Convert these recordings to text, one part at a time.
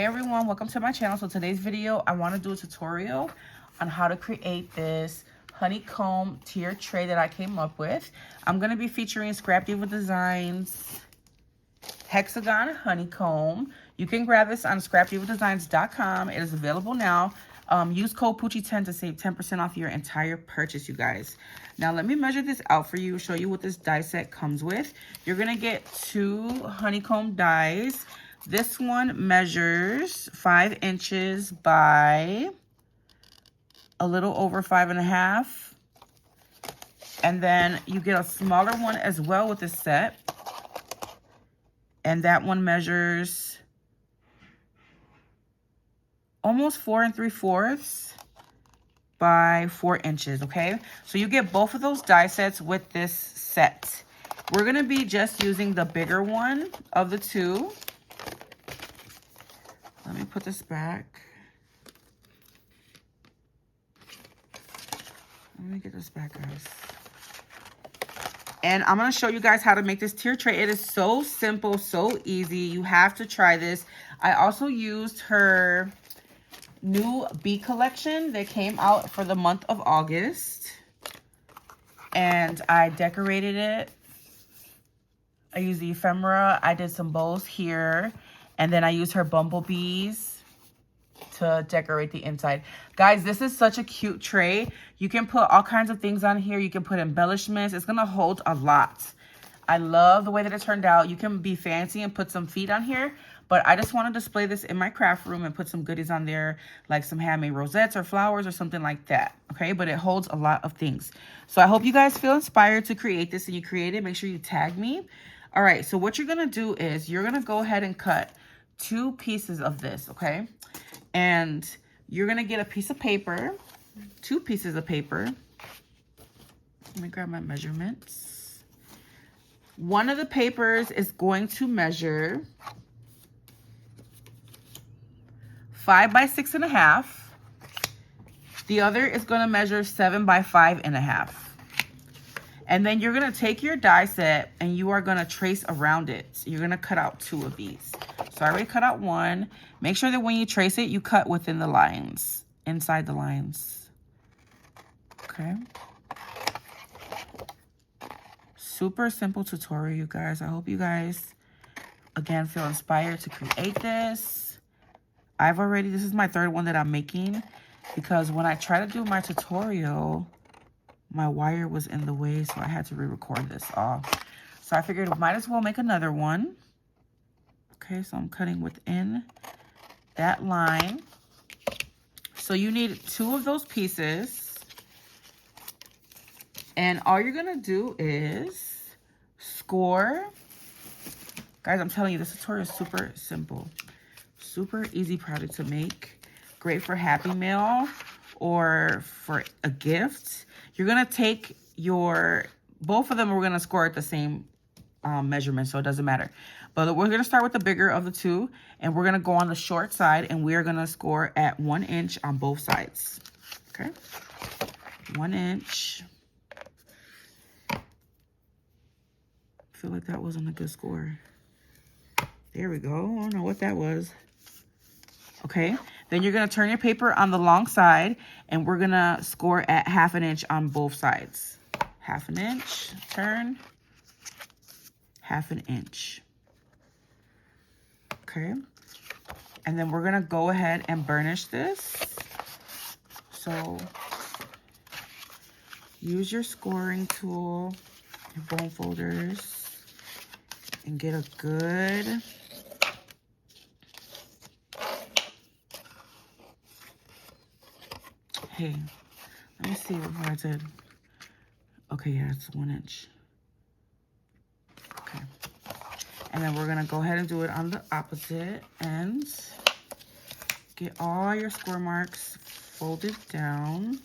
everyone, welcome to my channel. So today's video, I want to do a tutorial on how to create this honeycomb tier tray that I came up with. I'm going to be featuring Scrap Diva Designs hexagon honeycomb. You can grab this on scrapdivadesigns.com. It is available now. Use code Poochie10 to save 10% off your entire purchase, you guys. Now, let me measure this out for you, show you what this die set comes with. You're going to get 2 honeycomb dies. This one measures 5 inches by a little over 5.5. And then you get a smaller one as well with this set. And that one measures almost 4 3/4 by 4 inches, okay? So you get both of those die sets with this set. We're gonna be just using the bigger one of the two. Let me put this back. Let me get this back, guys. And I'm going to show you guys how to make this tier tray. It is so simple, so easy. You have to try this. I also used her new bee collection that came out for the month of August. And I decorated it. I used the ephemera. I did some bows here. And then I used her bumblebees to decorate the inside. Guys, this is such a cute tray. You can put all kinds of things on here. You can put embellishments. It's going to hold a lot. I love the way that it turned out. You can be fancy and put some feet on here, but I just want to display this in my craft room and put some goodies on there, like some handmade rosettes or flowers or something like that. Okay, but it holds a lot of things. So I hope you guys feel inspired to create this, and you create it. Make sure you tag me. All right, so what you're going to do is you're going to go ahead and cut 2 pieces of this, okay? And you're going to get a piece of paper, 2 pieces of paper. Let me grab my measurements. One of the papers is going to measure 5 by 6.5. The other is going to measure 7 by 5.5. And then you're going to take your die set and you are going to trace around it. So you're going to cut out 2 of these. So I already cut out 1. Make sure that when you trace it, you cut within the lines, inside the lines. Okay. Super simple tutorial, you guys. I hope you guys, again, feel inspired to create this. This is my 3rd one that I'm making, because when I try to do my tutorial, my wire was in the way, so I had to re-record this all. So I figured I might as well make another one. Okay, so I'm cutting within that line. So you need 2 of those pieces. And all you're going to do is score. Guys, I'm telling you, this tutorial is super simple. Super easy project to make. Great for Happy Mail or for a gift. You're going to take both of them, we're going to score at the same measurement, so it doesn't matter. But we're going to start with the bigger of the 2, and we're going to go on the short side, and we're going to score at 1 inch on both sides. Okay? 1 inch. I feel like that wasn't a good score. There we go. I don't know what that was. Okay, then you're going to turn your paper on the long side, and we're going to score at 1/2 inch on both sides. 1/2 inch, turn, 1/2 inch. Okay, and then we're going to go ahead and burnish this. So use your scoring tool, your bone folders, and get a good... Hey, let me see what I did. Okay, yeah, it's 1 inch. Okay. And then we're going to go ahead and do it on the opposite ends. Get all your score marks folded down.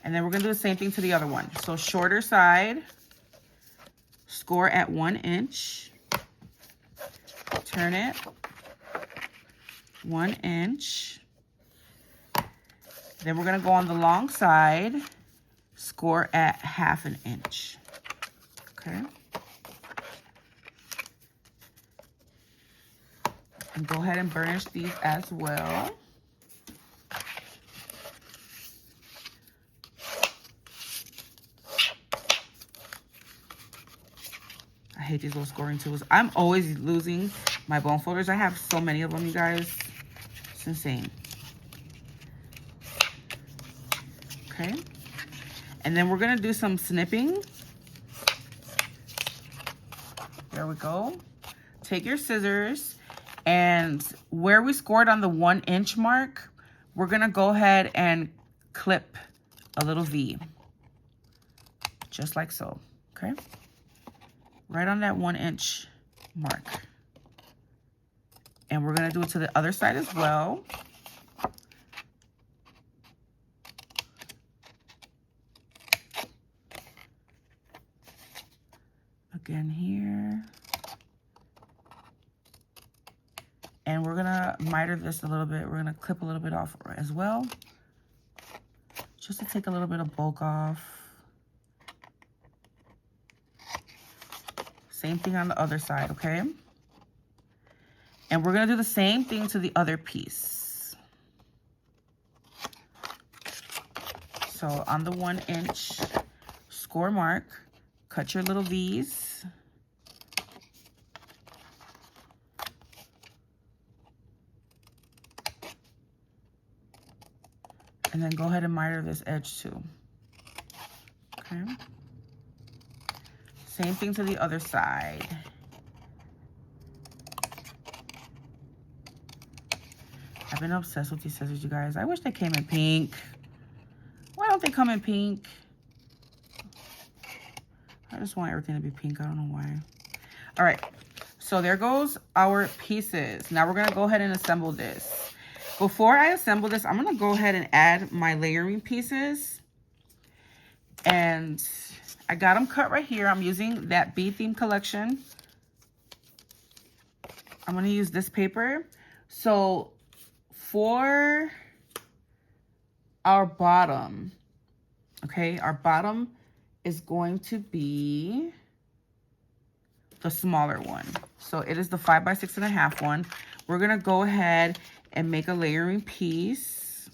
And then we're going to do the same thing to the other one. So shorter side, score at 1 inch. Turn it. 1 inch. Then we're going to go on the long side, score at 1/2 inch. Okay. And go ahead and burnish these as well. I hate these little scoring tools. I'm always losing my bone folders. I have so many of them, you guys. It's insane. Okay. And then we're going to do some snipping. There we go. Take your scissors, and where we scored on the 1 inch mark, we're going to go ahead and clip a little V. Just like so. Okay. Right on that 1 inch mark. And we're going to do it to the other side as well. Again here. And we're going to miter this a little bit. We're going to clip a little bit off as well. Just to take a little bit of bulk off. Same thing on the other side, okay? And we're going to do the same thing to the other piece. So on the 1 inch score mark, cut your little V's. And then go ahead and miter this edge too. Okay. Same thing to the other side. I've been obsessed with these scissors, you guys. I wish they came in pink. Why don't they come in pink? I just want everything to be pink. I don't know why. All right. So there goes our pieces. Now we're going to go ahead and assemble this. Before I assemble this, I'm going to go ahead and add my layering pieces. And I got them cut right here. I'm using that Bee Theme collection. I'm going to use this paper. So for our bottom, okay, our bottom is going to be the smaller one. So it is the 5 by 6.5 one. We're going to go ahead and make a layering piece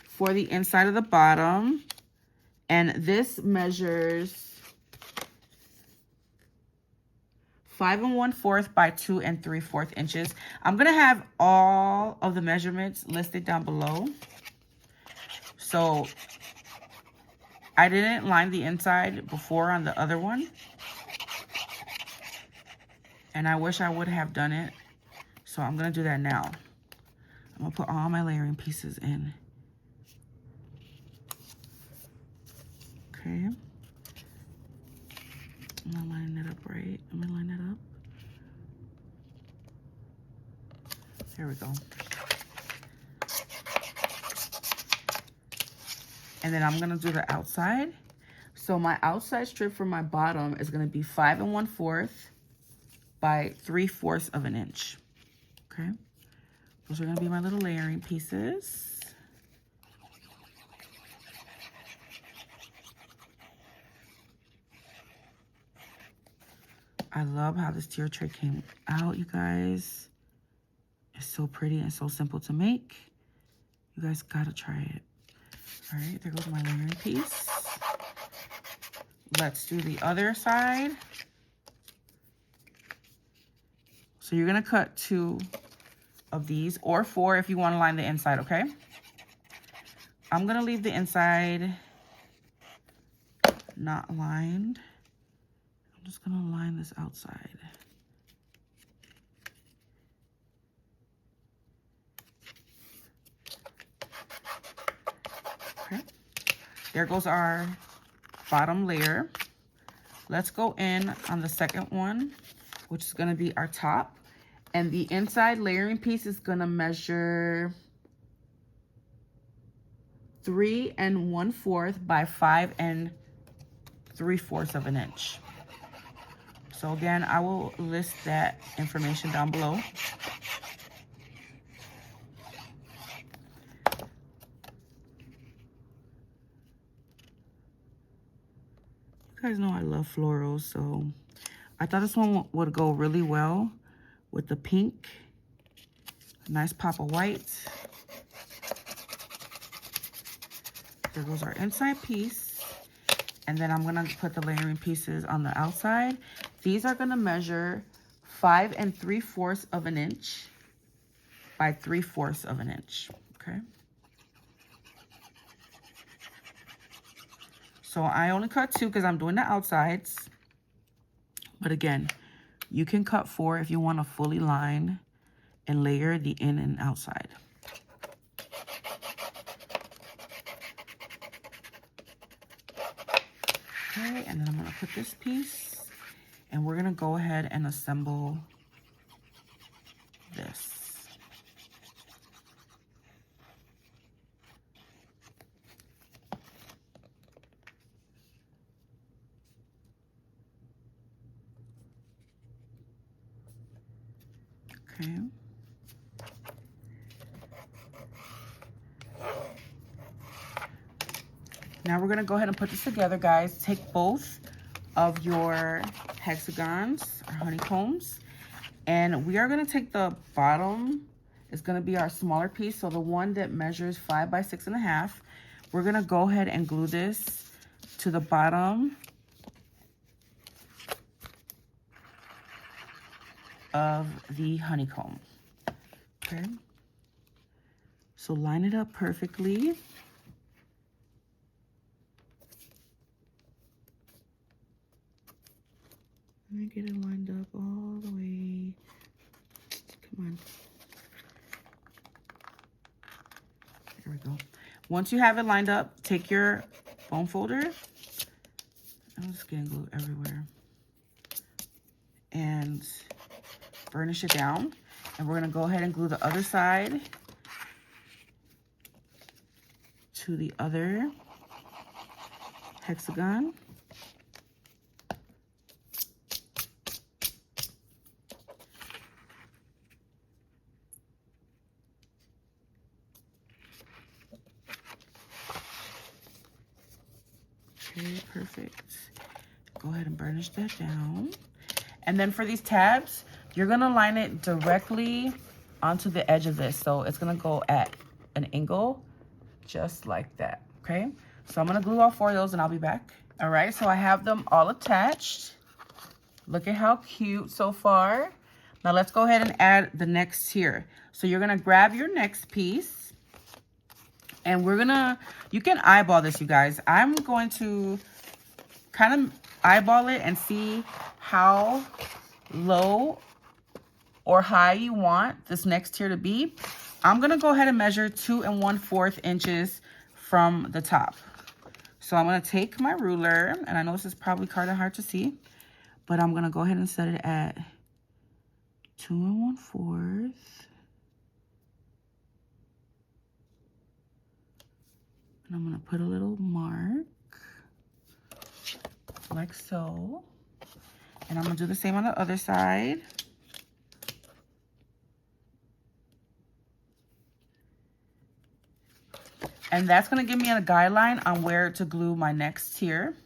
for the inside of the bottom. And this measures 5 1/4 by 2 3/4 inches. I'm going to have all of the measurements listed down below. So I didn't line the inside before on the other one. And I wish I would have done it. So I'm going to do that now. I'm going to put all my layering pieces in. Okay. I'm not lining it up right. I'm gonna line it up. There we go. And then I'm gonna do the outside. So my outside strip for my bottom is gonna be 5 1/4 by 3/4 of an inch. Okay. Those are gonna be my little layering pieces. I love how this tier tray came out, you guys. It's so pretty and so simple to make. You guys gotta try it. All right, there goes my layering piece. Let's do the other side. So you're gonna cut 2 of these, or 4 if you wanna line the inside, okay? I'm gonna leave the inside not lined. I'm just gonna line this outside. Okay, there goes our bottom layer. Let's go in on the second one, which is gonna be our top. And the inside layering piece is gonna measure 3 1/4 by 5 3/4 of an inch. So again, I will list that information down below. You guys know I love florals, so I thought this one would go really well with the pink. A nice pop of white. There goes our inside piece. And then I'm gonna put the layering pieces on the outside. These are gonna measure 5 3/4 of an inch by 3/4 of an inch, okay? So I only cut 2 because I'm doing the outsides. But again, you can cut 4 if you want to fully line and layer the in and outside. Okay, and then I'm going to put this piece, and we're going to go ahead and assemble this. Okay. Now we're going to go ahead and put this together, guys. Take both of your hexagons or honeycombs, and we are going to take the bottom. It's going to be our smaller piece, so the one that measures 5 by 6.5. We're going to go ahead and glue this to the bottom of the honeycomb. Okay, so line it up perfectly. Let me get it lined up all the way. Come on. There we go. Once you have it lined up, take your bone folder. I'm just getting glue everywhere. And burnish it down. And we're going to go ahead and glue the other side to the other hexagon. Okay, perfect. Go ahead and burnish that down. And then for these tabs, you're going to line it directly onto the edge of this. So it's going to go at an angle just like that, okay? So I'm going to glue all 4 of those and I'll be back. All right, so I have them all attached. Look at how cute so far. Now let's go ahead and add the next tier. So you're going to grab your next piece. And we're going to, you can eyeball this, you guys. I'm going to kind of eyeball it and see how low or high you want this next tier to be. I'm going to go ahead and measure 2 1/4 inches from the top. So I'm going to take my ruler, and I know this is probably kind of hard to see, but I'm going to go ahead and set it at 2 1/4. And I'm going to put a little mark like so. And I'm going to do the same on the other side. And that's going to give me a guideline on where to glue my next tier.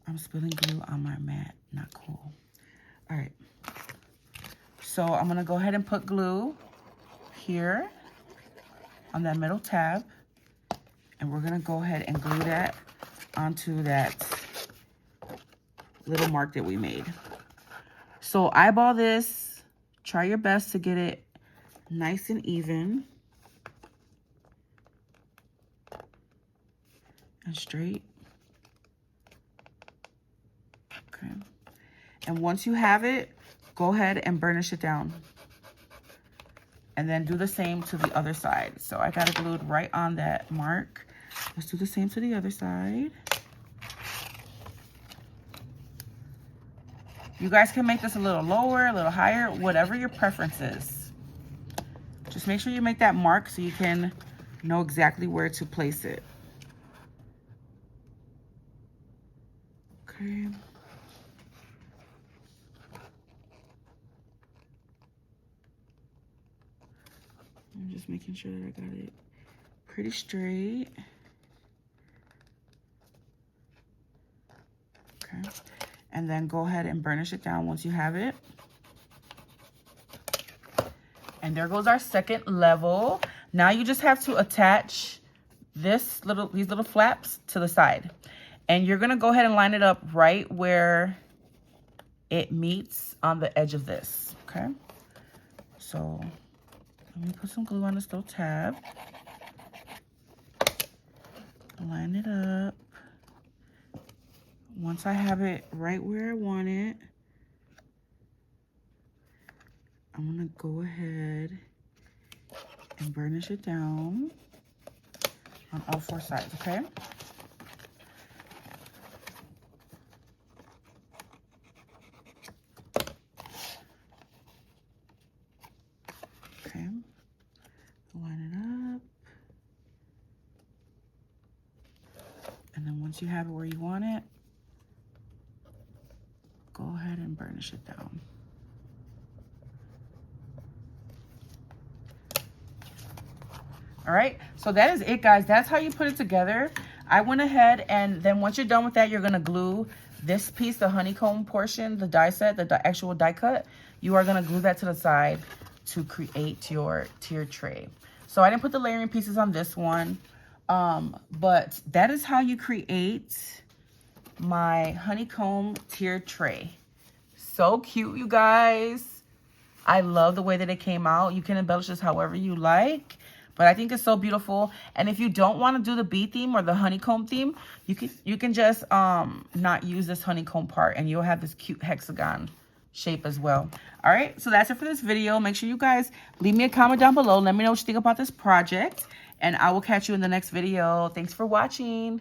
I'm spilling glue on my mat. Not cool. All right. So I'm going to go ahead and put glue here on that middle tab. And we're going to go ahead and glue that onto that little mark that we made. So eyeball this. Try your best to get it nice and even and straight. Okay. And once you have it, go ahead and burnish it down. And then do the same to the other side. So I got it glued right on that mark. Let's do the same to the other side. You guys can make this a little lower, a little higher, whatever your preference is. Just make sure you make that mark so you can know exactly where to place it. Okay. I'm just making sure that I got it pretty straight. Okay. And then go ahead and burnish it down once you have it. And there goes our second level. Now you just have to attach these little flaps to the side. And you're gonna go ahead and line it up right where it meets on the edge of this, okay? So let me put some glue on this little tab. Line it up. Once I have it right where I want it, I'm gonna go ahead and burnish it down on all 4 sides, okay? Okay, line it up. And then once you have it where you want it, go ahead and burnish it down. All right, so that is it, guys. That's how you put it together. I went ahead and then once you're done with that, you're gonna glue this piece, the honeycomb portion, the die set, the actual die cut. You are gonna glue that to the side to create your tier tray. So I didn't put the layering pieces on this one, but that is how you create my honeycomb tier tray. So cute, you guys. I love the way that it came out. You can embellish this however you like, but I think it's so beautiful. And if you don't want to do the bee theme or the honeycomb theme, you can just not use this honeycomb part, and you'll have this cute hexagon shape as well. All right, so that's it for this video. Make sure you guys leave me a comment down below. Let me know what you think about this project, and I will catch you in the next video. Thanks for watching.